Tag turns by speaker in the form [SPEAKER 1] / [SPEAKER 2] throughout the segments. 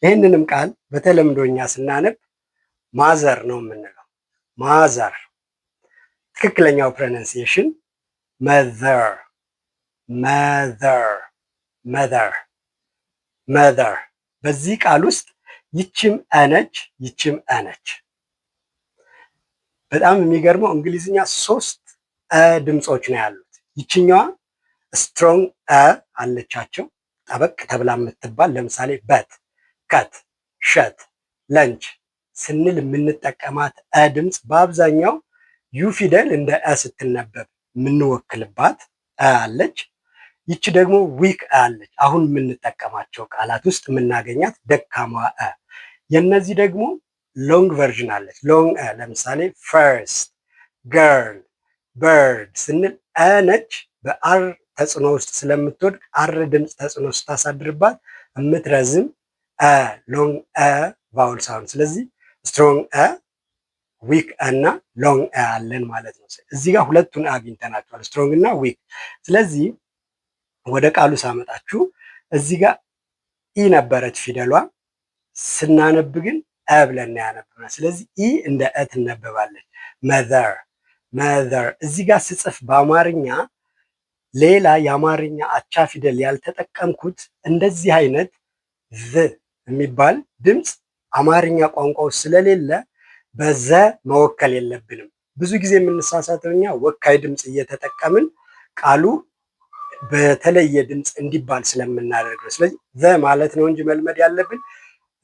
[SPEAKER 1] ይህንንም ቃል በተለምዶኛ ስናነብ ማዘር ነው የምንለው። ማዘር። ትክክለኛው ፕሮናንሲዬሽን መዘር መዘር መዘር መዘር። በዚህ ቃል ውስጥ ይችም አነች ይችም አነች። በጣም የሚገርመው እንግሊዝኛ 3 ድምጾች ነው ያሉት። ይችኛዋ ስትሮንግ አለቻቸው ጠበቅ ተብላ የምትባል ለምሳሌ በት፣ ከት፣ ሸት፣ ለንች ስንል የምንጠቀማት ድምፅ በአብዛኛው ዩ ፊደል እንደ ስትነበብ የምንወክልባት አለች። ይቺ ደግሞ ዊክ አለች። አሁን የምንጠቀማቸው ቃላት ውስጥ የምናገኛት ደካማ የነዚህ ደግሞ ሎንግ ቨርዥን አለች። ሎንግ ለምሳሌ ፈርስት፣ ገርል፣ በርድ ስንል ነች በአር ተጽዕኖ ውስጥ ስለምትወድቅ አር ድምፅ ተጽዕኖ ስታሳድርባት የምትረዝም ሎንግ ቫውል ሳውንድ። ስለዚህ ስትሮንግ ዊክ እና ሎንግ አለን ማለት ነው። እዚህ ጋር ሁለቱን አግኝተናቸዋል፣ ስትሮንግ እና ዊክ። ስለዚህ ወደ ቃሉ ሳመጣችሁ እዚህ ጋር ኢ ነበረች ፊደሏ፣ ስናነብ ግን ብለን ያነብናል። ስለዚህ ኢ እንደ ትነበባለች። መዘር መዘር። እዚህ ጋር ስጽፍ በአማርኛ ሌላ የአማርኛ አቻ ፊደል ያልተጠቀምኩት እንደዚህ አይነት ዝ የሚባል ድምፅ አማርኛ ቋንቋ ውስጥ ስለሌለ በዘ መወከል የለብንም። ብዙ ጊዜ የምንሳሳተው እኛ ወካይ ድምፅ እየተጠቀምን ቃሉ በተለየ ድምፅ እንዲባል ስለምናደርግ ነው። ስለዚህ ዘ ማለት ነው እንጂ መልመድ ያለብን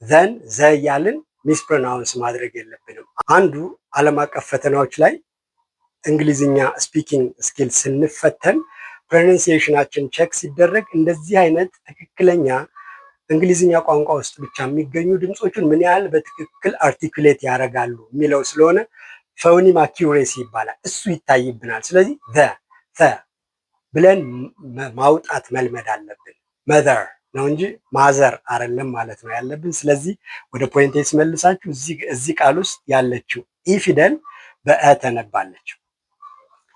[SPEAKER 1] ዘን ዘ እያልን ሚስ ፕሮናውንስ ማድረግ የለብንም። አንዱ ዓለም አቀፍ ፈተናዎች ላይ እንግሊዝኛ ስፒኪንግ ስኪል ስንፈተን ፕሮናንሲዬሽናችን ቼክ ሲደረግ እንደዚህ አይነት ትክክለኛ እንግሊዝኛ ቋንቋ ውስጥ ብቻ የሚገኙ ድምፆችን ምን ያህል በትክክል አርቲኩሌት ያደርጋሉ የሚለው ስለሆነ ፎኒም አኪዩሬሲ ይባላል። እሱ ይታይብናል። ስለዚህ ዘ ብለን ማውጣት መልመድ አለብን። መዘር ነው እንጂ ማዘር አይደለም ማለት ነው ያለብን። ስለዚህ ወደ ፖይንቴ ስመልሳችሁ እዚህ ቃል ውስጥ ያለችው ኢ ፊደል በ ተነባለች።